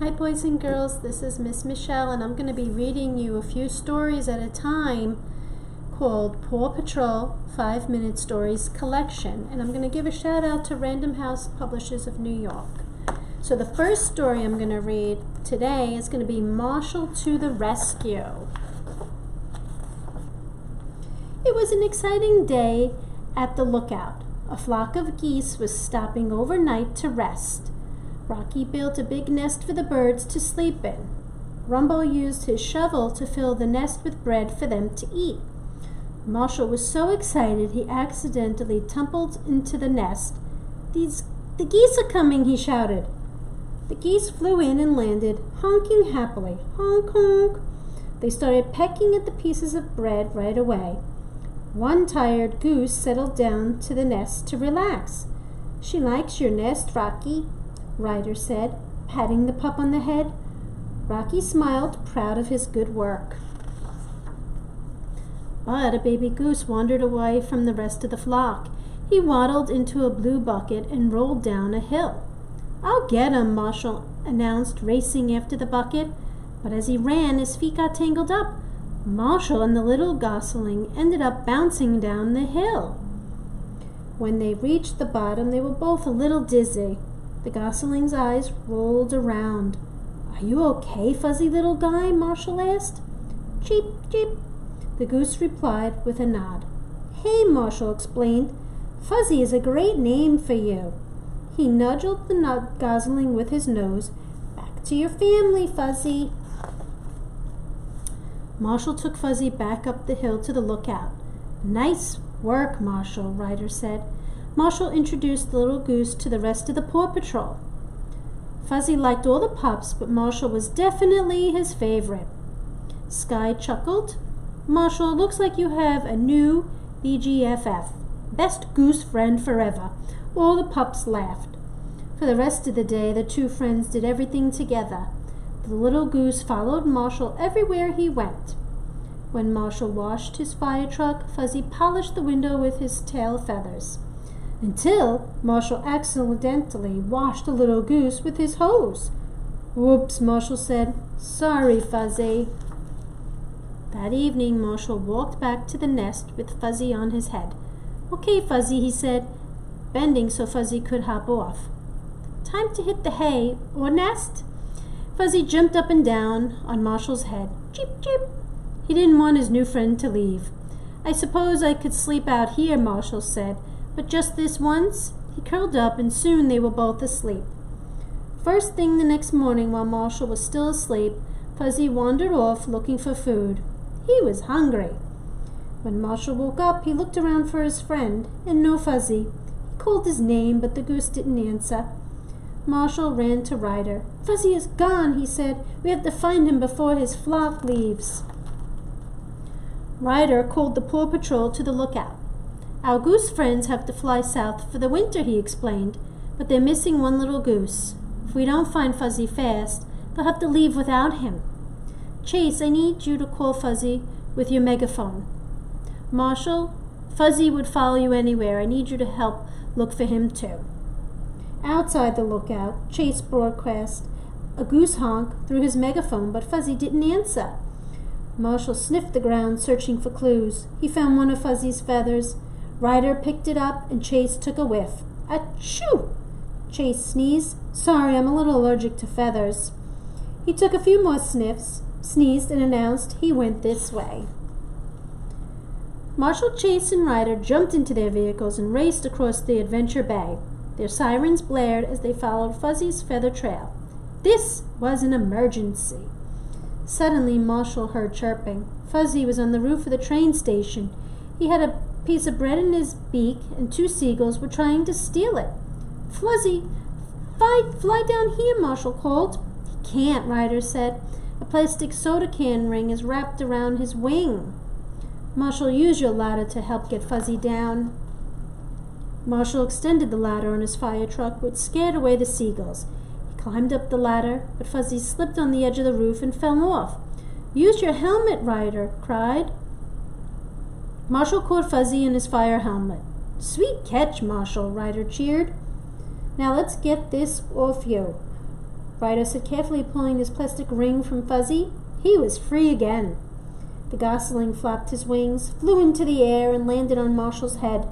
Hi boys and girls, this is Miss Michele and I'm going to be reading you a few stories at a time called Paw Patrol 5-Minute Stories Collection, and I'm going to give a shout out to Random House Publishers of New York. So the first story I'm going to read today is going to be Marshall to the Rescue. It was an exciting day at the lookout. A flock of geese was stopping overnight to rest. Rocky built a big nest for the birds to sleep in. Rumbo used his shovel to fill the nest with bread for them to eat. Marshall was so excited he accidentally tumbled into the nest. The geese are coming, he shouted. The geese flew in and landed, honking happily. Honk, honk. They started pecking at the pieces of bread right away. One tired goose settled down to the nest to relax. She likes your nest, Rocky, Ryder said, patting the pup on the head. Rocky smiled, proud of his good work. But a baby goose wandered away from the rest of the flock. He waddled into a blue bucket and rolled down a hill. I'll get him, Marshall announced, racing after the bucket. But as he ran, his feet got tangled up. Marshall and the little gosling ended up bouncing down the hill. When they reached the bottom, they were both a little dizzy. The gosling's eyes rolled around. Are you okay, fuzzy little guy? Marshall asked. Cheep, cheep, the goose replied with a nod. Hey, Marshall explained. Fuzzy is a great name for you. He nudged the gosling with his nose. Back to your family, Fuzzy. Marshall took Fuzzy back up the hill to the lookout. Nice work, Marshall, Ryder said. Marshall introduced the little goose to the rest of the Paw Patrol. Fuzzy liked all the pups, but Marshall was definitely his favorite. Sky chuckled. Marshall, looks like you have a new BGFF. Best goose friend forever. All the pups laughed. For the rest of the day, the two friends did everything together. The little goose followed Marshall everywhere he went. When Marshall washed his fire truck, Fuzzy polished the window with his tail feathers. Until Marshall accidentally washed the little goose with his hose. Whoops, Marshall said. Sorry, Fuzzy. That evening, Marshall walked back to the nest with Fuzzy on his head. Okay, Fuzzy, he said, bending so Fuzzy could hop off. Time to hit the hay, or nest? Fuzzy jumped up and down on Marshall's head. Cheep, cheep. He didn't want his new friend to leave. I suppose I could sleep out here, Marshall said. But just this once, he curled up and soon they were both asleep. First thing the next morning, while Marshall was still asleep, Fuzzy wandered off looking for food. He was hungry. When Marshall woke up, he looked around for his friend, and no Fuzzy. He called his name, but the goose didn't answer. Marshall ran to Ryder. Fuzzy is gone, he said. We have to find him before his flock leaves. Ryder called the Paw Patrol to the lookout. Our goose friends have to fly south for the winter, he explained, but they're missing one little goose. If we don't find Fuzzy fast, they'll have to leave without him. Chase, I need you to call Fuzzy with your megaphone. Marshall, Fuzzy would follow you anywhere. I need you to help look for him too. Outside the lookout, Chase broadcast a goose honk through his megaphone, but Fuzzy didn't answer. Marshall sniffed the ground, searching for clues. He found one of Fuzzy's feathers. Ryder picked it up, and Chase took a whiff. Achoo! Chase sneezed. Sorry, I'm a little allergic to feathers. He took a few more sniffs, sneezed, and announced he went this way. Marshall, Chase, and Ryder jumped into their vehicles and raced across the Adventure Bay. Their sirens blared as they followed Fuzzy's feather trail. This was an emergency. Suddenly, Marshall heard chirping. Fuzzy was on the roof of the train station. He had a piece of bread in his beak, and two seagulls were trying to steal it. Fuzzy, fly down here, Marshall called. He can't, Ryder said. A plastic soda can ring is wrapped around his wing. Marshall, use your ladder to help get Fuzzy down. Marshall extended the ladder on his fire truck, which scared away the seagulls. He climbed up the ladder, but Fuzzy slipped on the edge of the roof and fell off. Use your helmet, Ryder cried. Marshall caught Fuzzy in his fire helmet. Sweet catch, Marshall, Ryder cheered. Now let's get this off you. Ryder said, carefully pulling his plastic ring from Fuzzy. He was free again. The gosling flapped his wings, flew into the air, and landed on Marshall's head.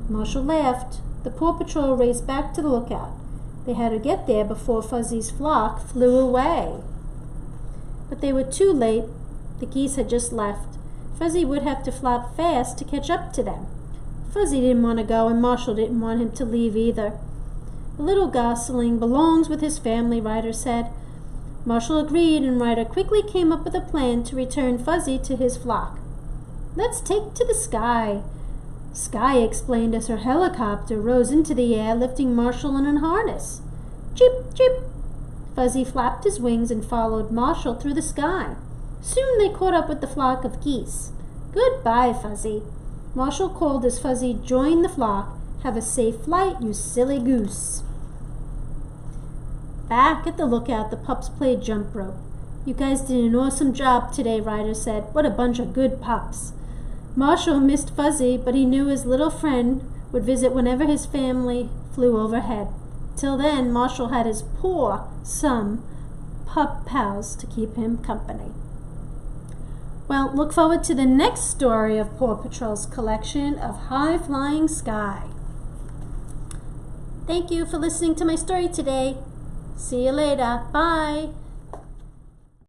Marshall laughed. The Paw Patrol raced back to the lookout. They had to get there before Fuzzy's flock flew away. But they were too late. The geese had just left. Fuzzy would have to flap fast to catch up to them. Fuzzy didn't want to go, and Marshall didn't want him to leave either. The little gosling belongs with his family, Ryder said. Marshall agreed, and Ryder quickly came up with a plan to return Fuzzy to his flock. Let's take to the sky. Sky explained as her helicopter rose into the air, lifting Marshall in a harness. Cheep, cheep. Fuzzy flapped his wings and followed Marshall through the sky. Soon they caught up with the flock of geese. Goodbye, Fuzzy. Marshall called as Fuzzy joined the flock. Have a safe flight, you silly goose. Back at the lookout, the pups played jump rope. You guys did an awesome job today, Ryder said. What a bunch of good pups. Marshall missed Fuzzy, but he knew his little friend would visit whenever his family flew overhead. Till then, Marshall had his some pup pals to keep him company. Well, look forward to the next story of Paw Patrol's collection of High Flying Sky. Thank you for listening to my story today. See you later. Bye.